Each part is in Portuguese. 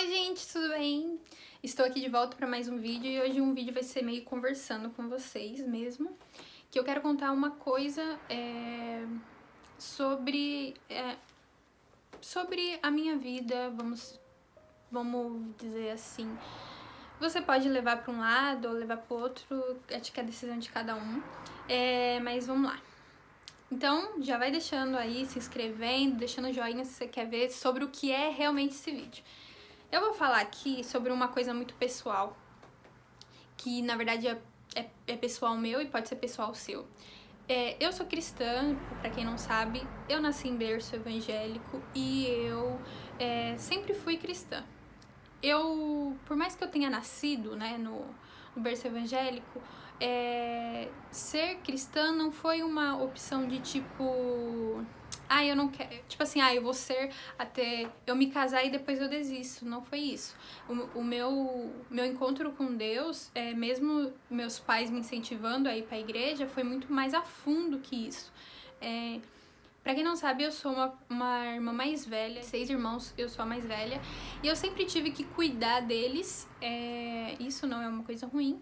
Oi gente, tudo bem? Estou aqui de volta para mais um vídeo e hoje um vídeo vai ser meio conversando com vocês mesmo, que eu quero contar uma coisa sobre a minha vida, vamos dizer assim. Você pode levar para um lado ou levar para o outro, acho que é a decisão de cada um, mas vamos lá. Então, já vai deixando aí, se inscrevendo, deixando o joinha se você quer ver sobre o que é realmente esse vídeo. Eu vou falar aqui sobre uma coisa muito pessoal, que na verdade é pessoal meu e pode ser pessoal seu. Eu sou cristã, pra quem não sabe, eu nasci em berço evangélico e eu sempre fui cristã. Por mais que eu tenha nascido, né, no berço evangélico, ser cristã não foi uma opção de tipo, eu não quero, tipo assim, eu vou ser até eu me casar e depois eu desisto. Não foi isso. O meu encontro com Deus, mesmo meus pais me incentivando a ir pra igreja, foi muito mais a fundo que isso. Pra quem não sabe, eu sou uma irmã mais velha, 6 irmãos, eu sou a mais velha, e eu sempre tive que cuidar deles, isso não é uma coisa ruim,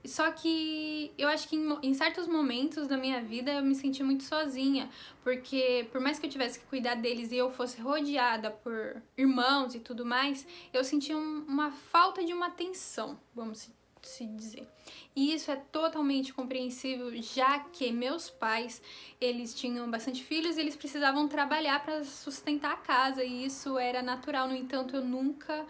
só que eu acho que em certos momentos da minha vida eu me senti muito sozinha, porque por mais que eu tivesse que cuidar deles e eu fosse rodeada por irmãos e tudo mais, eu sentia uma falta de uma atenção, vamos se dizer. E isso é totalmente compreensível, já que meus pais, eles tinham bastante filhos e eles precisavam trabalhar para sustentar a casa, e isso era natural. No entanto, eu nunca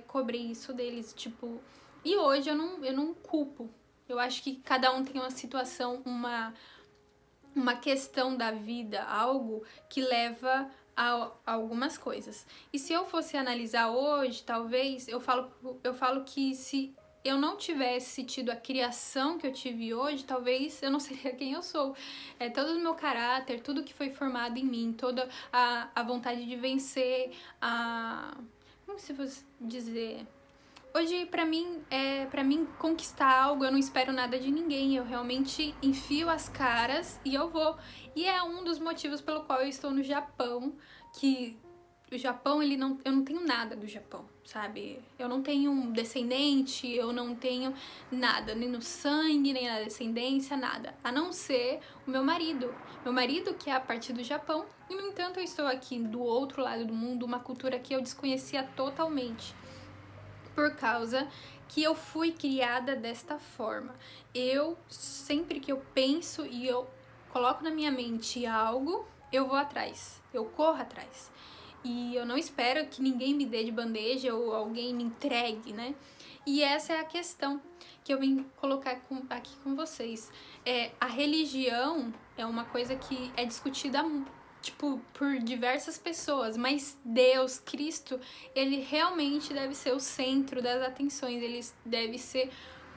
cobrei isso deles, tipo... E hoje eu não culpo. Eu acho que cada um tem uma situação, uma questão da vida, algo que leva a algumas coisas. E se eu fosse analisar hoje, talvez, eu falo que se eu não tivesse tido a criação que eu tive hoje, talvez eu não seria quem eu sou. Todo o meu caráter, tudo que foi formado em mim, toda a vontade de vencer, como se fosse dizer... Hoje, pra mim conquistar algo, eu não espero nada de ninguém. Eu realmente enfio as caras e eu vou. E é um dos motivos pelo qual eu estou no Japão, que o Japão, eu não tenho nada do Japão, sabe? Eu não tenho um descendente, eu não tenho nada, nem no sangue, nem na descendência, nada. A não ser o meu marido. Meu marido, que é a partir do Japão. E, no entanto, eu estou aqui do outro lado do mundo, uma cultura que eu desconhecia totalmente. Por causa que eu fui criada desta forma. Eu, sempre que eu penso e eu coloco na minha mente algo, eu vou atrás, eu corro atrás. E eu não espero que ninguém me dê de bandeja ou alguém me entregue, né? E essa é a questão que eu vim colocar aqui com vocês. A religião é uma coisa que é discutida tipo, por diversas pessoas, mas Deus, Cristo, ele realmente deve ser o centro das atenções, ele deve ser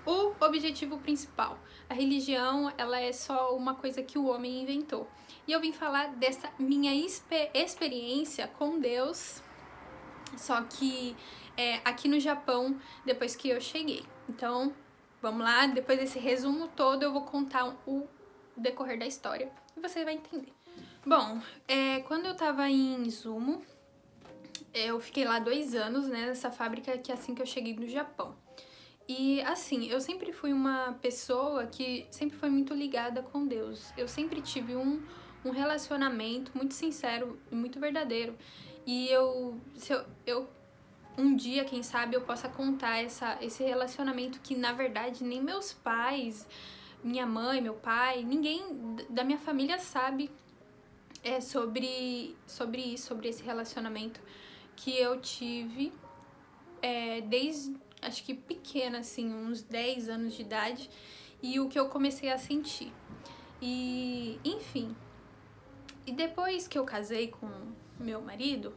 o objetivo principal. A religião, ela é só uma coisa que o homem inventou. E eu vim falar dessa minha experiência com Deus, só que aqui no Japão, depois que eu cheguei. Então, vamos lá, depois desse resumo todo, eu vou contar o decorrer da história e você vai entender. Bom, quando eu tava em Izumo, eu fiquei lá 2 anos, né, nessa fábrica que assim que eu cheguei no Japão. E assim, eu sempre fui uma pessoa que sempre foi muito ligada com Deus. Eu sempre tive um relacionamento muito sincero e muito verdadeiro. E se eu um dia, quem sabe, eu possa contar esse relacionamento que, na verdade, nem meus pais, minha mãe, meu pai, ninguém da minha família sabe sobre isso, sobre esse relacionamento que eu tive desde, acho que pequena, assim, uns 10 anos de idade, e o que eu comecei a sentir. E, enfim, e depois que eu casei com meu marido,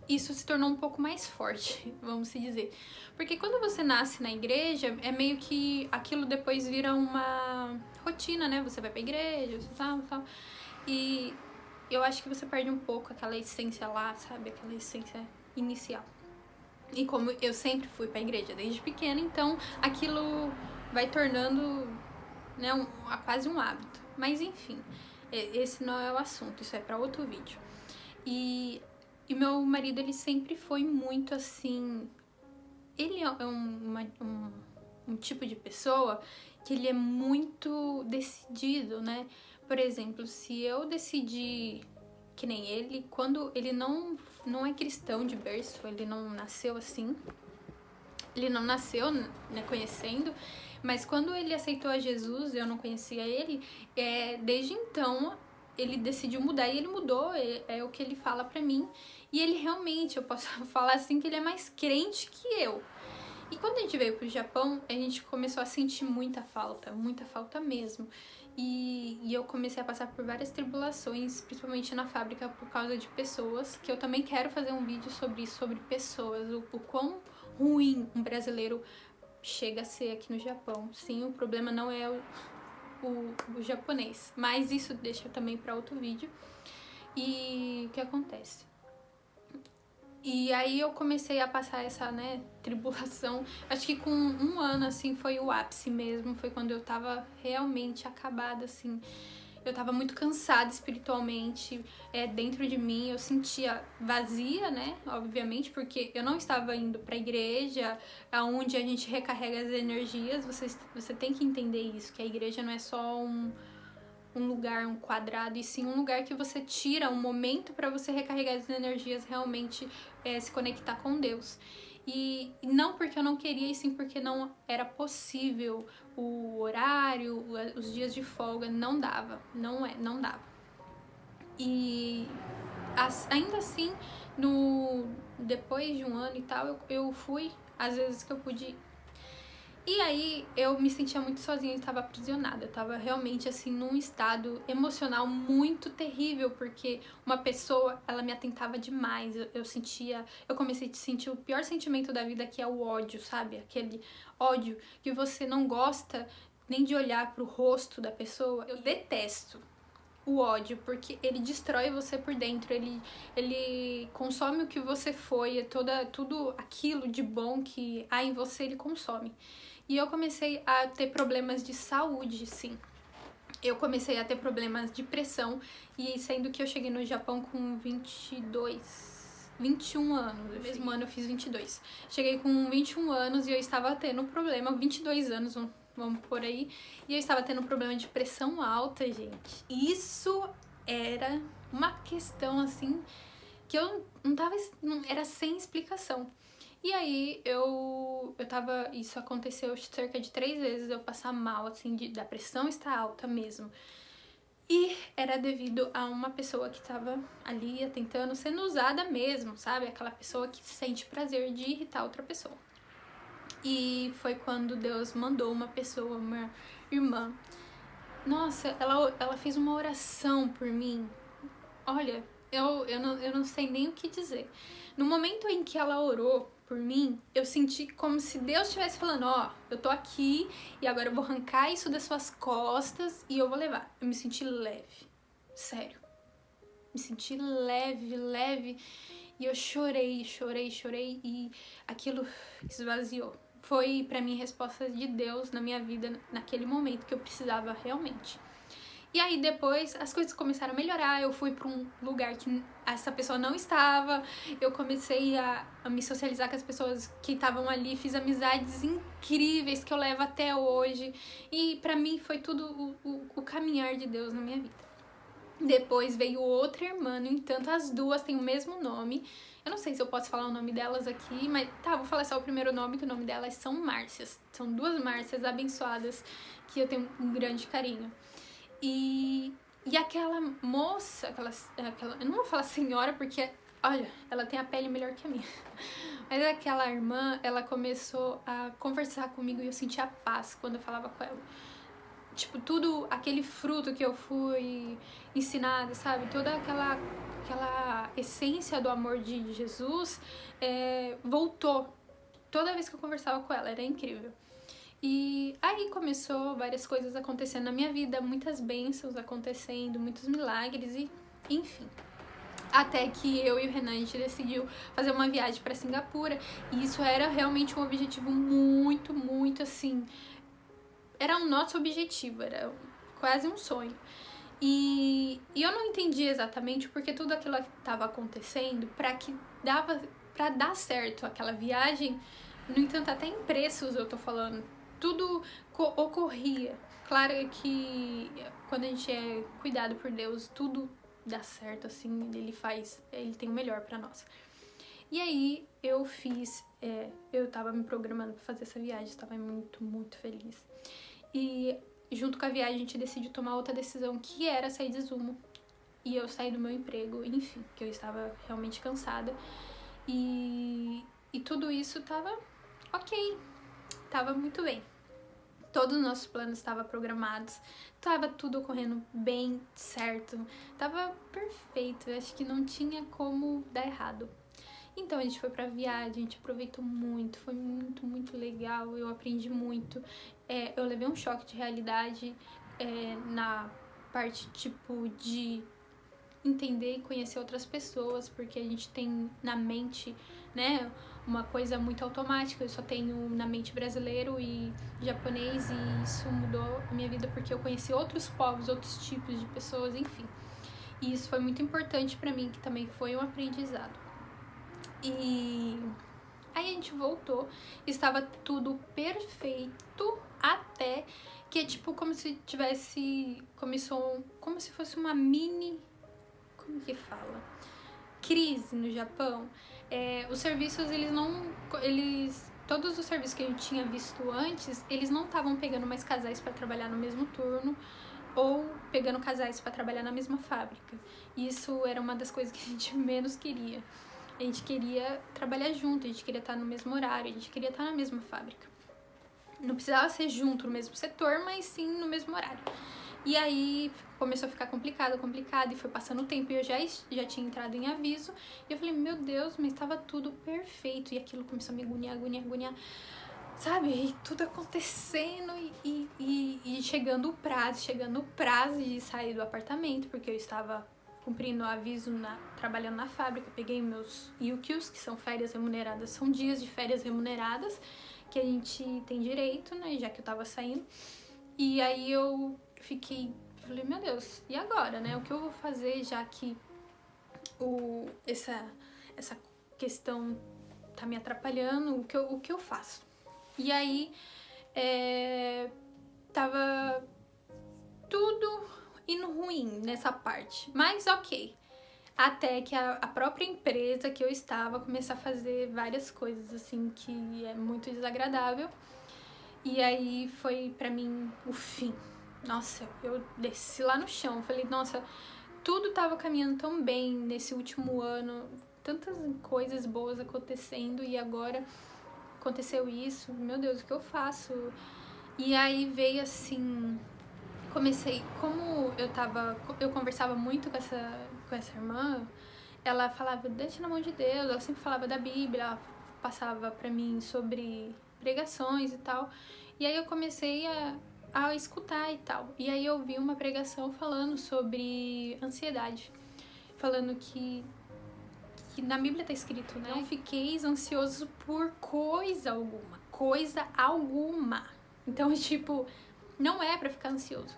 isso se tornou um pouco mais forte, vamos se dizer. Porque quando você nasce na igreja, é meio que aquilo depois vira uma rotina, né? Você vai pra igreja, tal. E eu acho que você perde um pouco aquela essência lá, sabe? Aquela essência inicial. E como eu sempre fui pra igreja desde pequena, então aquilo vai tornando, né, quase um hábito. Mas enfim, esse não é o assunto, isso é pra outro vídeo. E E meu marido, ele sempre foi muito assim... Ele é um tipo de pessoa que ele é muito decidido, né? Por exemplo, se eu decidir que nem ele, quando ele não é cristão de berço, ele não nasceu assim, ele não nasceu, né, conhecendo, mas quando ele aceitou a Jesus, eu não conhecia ele, desde então ele decidiu mudar e ele mudou, é o que ele fala pra mim, e ele realmente, eu posso falar assim, que ele é mais crente que eu. E quando a gente veio pro Japão, a gente começou a sentir muita falta mesmo. E eu comecei a passar por várias tribulações, principalmente na fábrica, por causa de pessoas, que eu também quero fazer um vídeo sobre isso, sobre pessoas, o quão ruim um brasileiro chega a ser aqui no Japão. Sim, o problema não é o japonês, mas isso deixa também para outro vídeo. E o que acontece? E aí eu comecei a passar essa, né, tribulação. Acho que com 1 ano, assim, foi o ápice mesmo. Foi quando eu tava realmente acabada, assim. Eu tava muito cansada espiritualmente, dentro de mim. Eu sentia vazia, né, obviamente, porque eu não estava indo pra igreja, aonde a gente recarrega as energias. Você tem que entender isso, que a igreja não é só um lugar, um quadrado, e sim um lugar que você tira um momento para você recarregar as energias, realmente se conectar com Deus. E não porque eu não queria, e sim porque não era possível. O horário, os dias de folga, não dava. Não dava. E ainda assim, depois de 1 ano e tal, eu fui, às vezes que eu pude. E aí eu me sentia muito sozinha e estava aprisionada. Eu estava realmente assim num estado emocional muito terrível, porque uma pessoa, ela me atentava demais. Eu comecei a sentir o pior sentimento da vida, que é o ódio, sabe? Aquele ódio que você não gosta nem de olhar pro rosto da pessoa. Eu detesto o ódio, porque ele destrói você por dentro, ele consome o que você foi, tudo aquilo de bom que há em você, ele consome. E eu comecei a ter problemas de saúde, sim. Eu comecei a ter problemas de pressão, e sendo que eu cheguei no Japão com 21 anos, no mesmo ano eu fiz 22. Cheguei com 21 anos e eu estava tendo problema, 22 anos, vamos por aí, e eu estava tendo problema de pressão alta, gente. Isso era uma questão, assim, que eu era sem explicação. E aí isso aconteceu cerca de 3 vezes, eu passar mal, assim, da pressão estar alta mesmo. E era devido a uma pessoa que tava ali tentando, sendo usada mesmo, sabe? Aquela pessoa que sente prazer de irritar outra pessoa. E foi quando Deus mandou uma pessoa, uma irmã. Nossa, ela fez uma oração por mim. Olha, eu não sei nem o que dizer. No momento em que ela orou por mim, eu senti como se Deus estivesse falando, eu tô aqui e agora eu vou arrancar isso das suas costas e eu vou levar. Eu me senti leve, sério. Me senti leve, e eu chorei e aquilo esvaziou. Foi pra mim resposta de Deus na minha vida naquele momento que eu precisava realmente. E aí depois as coisas começaram a melhorar, eu fui pra um lugar que essa pessoa não estava, eu comecei a me socializar com as pessoas que estavam ali, fiz amizades incríveis que eu levo até hoje, e pra mim foi tudo o caminhar de Deus na minha vida. Depois veio outra irmã, no entanto as duas têm o mesmo nome, eu não sei se eu posso falar o nome delas aqui, mas tá, vou falar só o primeiro nome, que o nome delas são Márcias, são 2 Márcias abençoadas que eu tenho um grande carinho. E aquela moça, eu não vou falar senhora porque, olha, ela tem a pele melhor que a minha. Mas aquela irmã, ela começou a conversar comigo e eu sentia paz quando eu falava com ela. Tipo, tudo aquele fruto que eu fui ensinada, sabe? Toda aquela essência do amor de Jesus voltou. Toda vez que eu conversava com ela, era incrível. E aí começou várias coisas acontecendo na minha vida, muitas bênçãos acontecendo, muitos milagres e enfim. Até que eu e o Renan, a gente decidiu fazer uma viagem para Singapura, e isso era realmente um objetivo muito, muito assim, era o nosso objetivo, era quase um sonho. E eu não entendi exatamente porque tudo aquilo que estava acontecendo para dar certo aquela viagem. No entanto, até em preços eu tô falando, tudo ocorria. Claro que quando a gente é cuidado por Deus, tudo dá certo, assim, ele tem o melhor pra nós. E aí eu tava me programando pra fazer essa viagem, estava muito, muito feliz. E junto com a viagem a gente decidiu tomar outra decisão, que era sair de Zumo. E eu saí do meu emprego, enfim, que eu estava realmente cansada. E tudo isso tava ok, tava muito bem. Todos os nossos planos estavam programados, tava tudo ocorrendo bem, certo, tava perfeito, acho que não tinha como dar errado. Então a gente foi pra viagem, a gente aproveitou muito, foi muito, muito legal, eu aprendi muito. Eu levei um choque de realidade na parte tipo de entender e conhecer outras pessoas, porque a gente tem na mente, né, uma coisa muito automática. Eu só tenho na mente brasileiro e japonês, e isso mudou a minha vida porque eu conheci outros povos, outros tipos de pessoas, enfim. E isso foi muito importante pra mim, que também foi um aprendizado. E aí a gente voltou, estava tudo perfeito, até que é tipo como se como se fosse uma mini, como que fala? Crise no Japão. Os serviços, todos os serviços que a gente tinha visto antes, eles não estavam pegando mais casais para trabalhar no mesmo turno ou pegando casais para trabalhar na mesma fábrica. Isso era uma das coisas que a gente menos queria. A gente queria trabalhar junto, a gente queria estar no mesmo horário, a gente queria estar na mesma fábrica. Não precisava ser junto no mesmo setor, mas sim no mesmo horário. E aí começou a ficar complicado, e foi passando o tempo e eu já tinha entrado em aviso. E eu falei, meu Deus, mas estava tudo perfeito. E aquilo começou a me agoniar. Sabe? E tudo acontecendo e chegando o prazo de sair do apartamento, porque eu estava cumprindo o aviso trabalhando na fábrica. Peguei meus Yukyus, que são férias remuneradas, são dias de férias remuneradas que a gente tem direito, né, já que eu tava saindo. E aí eu falei, meu Deus, e agora, né? O que eu vou fazer, já que essa questão tá me atrapalhando, o que eu faço? E aí tava tudo indo ruim nessa parte, mas ok. Até que a própria empresa que eu estava começou a fazer várias coisas assim que é muito desagradável. E aí foi pra mim o fim. Nossa, eu desci lá no chão. Falei, nossa, tudo tava caminhando tão bem nesse último ano, tantas coisas boas acontecendo, e agora aconteceu isso. Meu Deus, o que eu faço? E aí veio assim, como eu conversava muito com essa irmã. Ela falava, deixa na mão de Deus. Ela sempre falava da Bíblia, ela passava pra mim sobre pregações e tal. E aí eu comecei a escutar e tal. E aí eu vi uma pregação falando sobre ansiedade, falando que na Bíblia tá escrito, né? Não fiqueis ansiosos por coisa alguma. Então, tipo, não é pra ficar ansioso.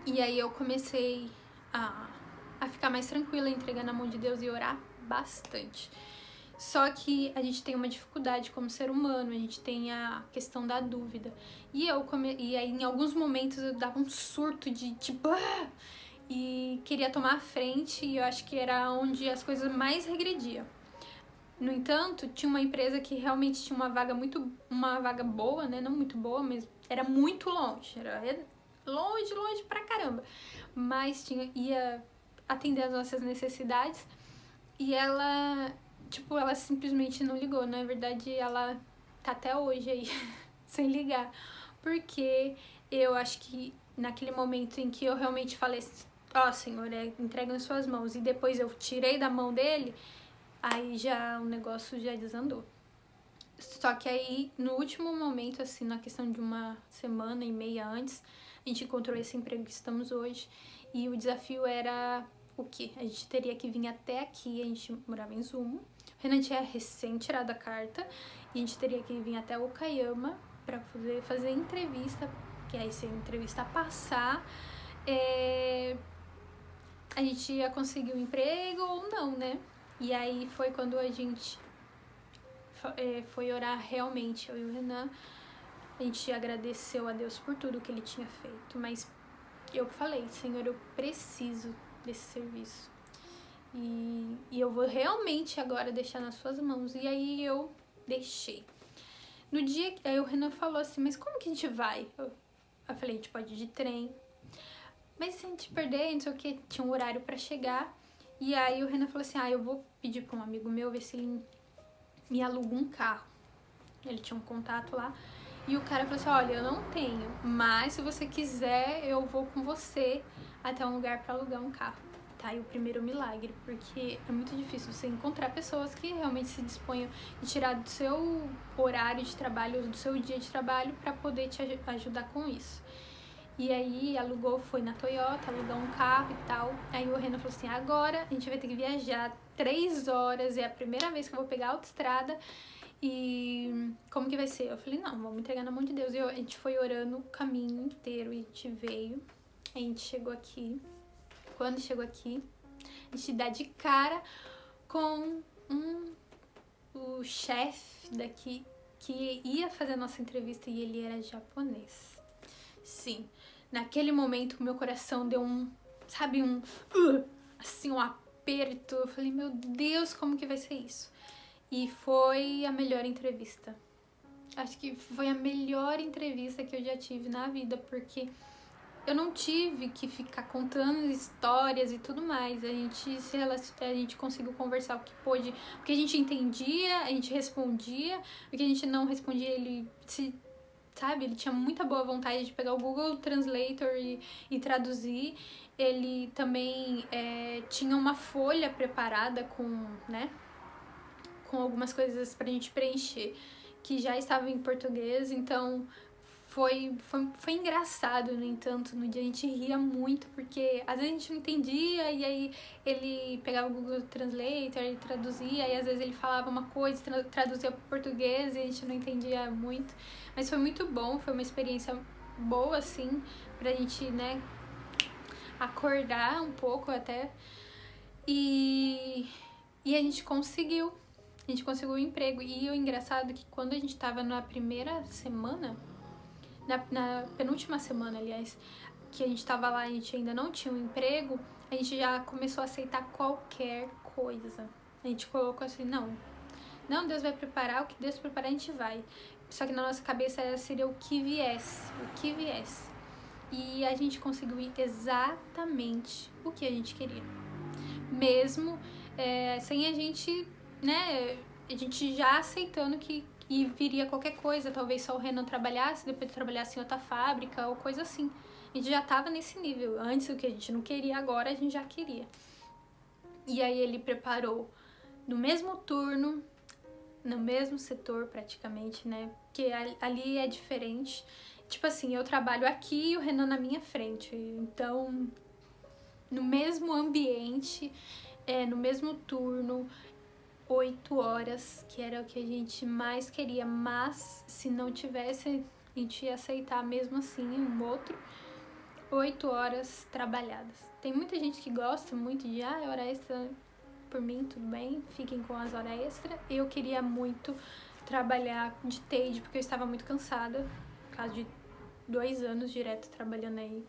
E aí eu comecei a ficar mais tranquila, entregar na mão de Deus e orar bastante. Só que a gente tem uma dificuldade como ser humano, a gente tem a questão da dúvida. E aí em alguns momentos eu dava um surto de tipo, e queria tomar a frente, e eu acho que era onde as coisas mais regrediam. No entanto, tinha uma empresa que realmente tinha uma vaga boa, né? Não muito boa, mas era muito longe, era longe pra caramba. Mas ia atender as nossas necessidades, e ela simplesmente não ligou. Na verdade, ela tá até hoje aí, sem ligar. Porque eu acho que naquele momento em que eu realmente falei, Senhor, entrega em suas mãos, e depois eu tirei da mão dele, aí o negócio já desandou. Só que aí, no último momento, assim, na questão de uma semana e meia antes, a gente encontrou esse emprego que estamos hoje. E o desafio era o quê? A gente teria que vir até aqui, a gente morava em Zumo. O Renan tinha recém tirado a carta, e a gente teria que vir até Okayama para fazer entrevista, que aí se a entrevista passar, a gente ia conseguir um emprego ou não, né? E aí foi quando a gente foi orar realmente, eu e o Renan. A gente agradeceu a Deus por tudo que ele tinha feito, mas eu falei, Senhor, eu preciso desse serviço. E eu vou realmente agora deixar nas suas mãos. E aí eu deixei. No dia que aí o Renan falou assim, mas como que a gente vai? Eu falei, a gente pode ir de trem. Mas se a gente perder, não sei o que, tinha um horário pra chegar. E aí o Renan falou assim, eu vou pedir pra um amigo meu ver se ele me aluga um carro. Ele tinha um contato lá. E o cara falou assim, olha, eu não tenho, mas se você quiser, eu vou com você até um lugar pra alugar um carro. Tá aí o primeiro milagre, porque é muito difícil você encontrar pessoas que realmente se disponham a tirar do seu horário de trabalho, do seu dia de trabalho, pra poder te ajudar com isso. E aí alugou, foi na Toyota, alugou um carro e tal. Aí o Renan falou assim, agora a gente vai ter que viajar 3 horas, é a primeira vez que eu vou pegar a autoestrada. E como que vai ser? Eu falei, não, vamos entregar na mão de Deus. E a gente foi orando o caminho inteiro e a gente veio. A gente chegou aqui. Quando chegou aqui, a gente dá de cara com o chefe daqui que ia fazer a nossa entrevista e ele era japonês. Sim, naquele momento o meu coração deu assim, um aperto. Eu falei, meu Deus, como que vai ser isso? E foi a melhor entrevista. Acho que foi a melhor entrevista que eu já tive na vida, porque eu não tive que ficar contando histórias e tudo mais. A gente conseguiu conversar o que pôde, o que a gente entendia, a gente respondia, o que a gente não respondia, ele tinha muita boa vontade de pegar o Google Translator e traduzir. Ele também tinha uma folha preparada com algumas coisas pra gente preencher, que já estava em português, então foi engraçado, no entanto, no dia a gente ria muito, porque às vezes a gente não entendia, e aí ele pegava o Google Translator e traduzia, e às vezes ele falava uma coisa, traduzia para português, e a gente não entendia muito, mas foi muito bom, foi uma experiência boa, assim, pra gente, acordar um pouco até, e a gente conseguiu. A gente conseguiu um emprego. E o engraçado é que quando a gente tava na primeira semana, na penúltima semana, aliás, que a gente tava lá e a gente ainda não tinha um emprego, a gente já começou a aceitar qualquer coisa. A gente colocou assim, não, Deus vai preparar, o que Deus preparar a gente vai. Só que na nossa cabeça seria o que viesse. E a gente conseguiu ir exatamente o que a gente queria. Mesmo sem a gente, a gente já aceitando que viria qualquer coisa, talvez só o Renan trabalhasse, depois trabalhasse em outra fábrica ou coisa assim. A gente já tava nesse nível. Antes o que a gente não queria, agora a gente já queria. E aí ele preparou no mesmo turno, no mesmo setor praticamente, porque ali é diferente. Tipo assim, eu trabalho aqui e o Renan na minha frente. Então, no mesmo ambiente, no mesmo turno, 8 horas, que era o que a gente mais queria, mas se não tivesse, a gente ia aceitar mesmo assim um outro. 8 horas trabalhadas. Tem muita gente que gosta muito de hora extra, por mim, tudo bem, fiquem com as horas extra. Eu queria muito trabalhar de TADE, porque eu estava muito cansada, por causa de 2 anos direto trabalhando aí,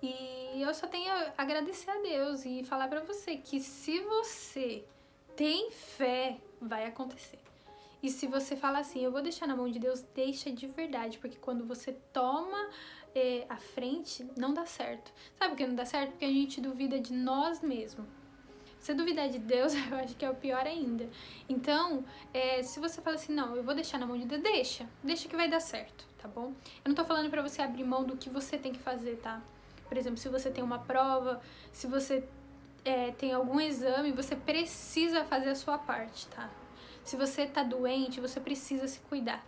E eu só tenho a agradecer a Deus e falar pra você que se você tem fé, vai acontecer. E se você fala assim, eu vou deixar na mão de Deus, deixa de verdade, porque quando você toma a frente, não dá certo. Sabe por que não dá certo? Porque a gente duvida de nós mesmos. Se duvidar de Deus, eu acho que é o pior ainda. Então, se você fala assim, não, eu vou deixar na mão de Deus, deixa que vai dar certo, tá bom? Eu não tô falando pra você abrir mão do que você tem que fazer, tá? Por exemplo, se você tem uma prova, se você tem algum exame, você precisa fazer a sua parte, tá? Se você tá doente, você precisa se cuidar.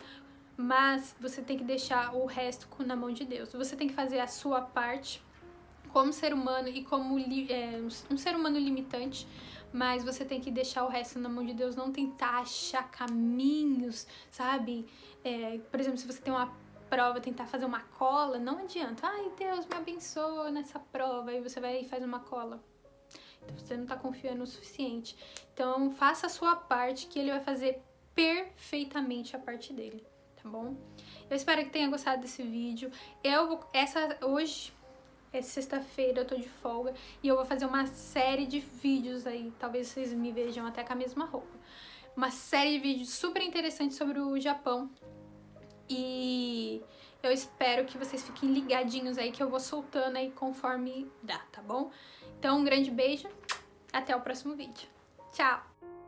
Mas você tem que deixar o resto na mão de Deus. Você tem que fazer a sua parte como ser humano e como um ser humano limitante, mas você tem que deixar o resto na mão de Deus, não tentar achar caminhos, sabe? Por exemplo, se você tem uma prova tentar fazer uma cola, não adianta. Ai, Deus me abençoa nessa prova. Aí você vai e faz uma cola. Então você não tá confiando o suficiente. Então faça a sua parte, que ele vai fazer perfeitamente a parte dele, tá bom? Eu espero que tenha gostado desse vídeo. Hoje é sexta-feira, eu tô de folga e eu vou fazer uma série de vídeos aí, talvez vocês me vejam até com a mesma roupa. Uma série de vídeos super interessantes sobre o Japão. E eu espero que vocês fiquem ligadinhos aí, que eu vou soltando aí conforme dá, tá bom? Então, um grande beijo, até o próximo vídeo. Tchau!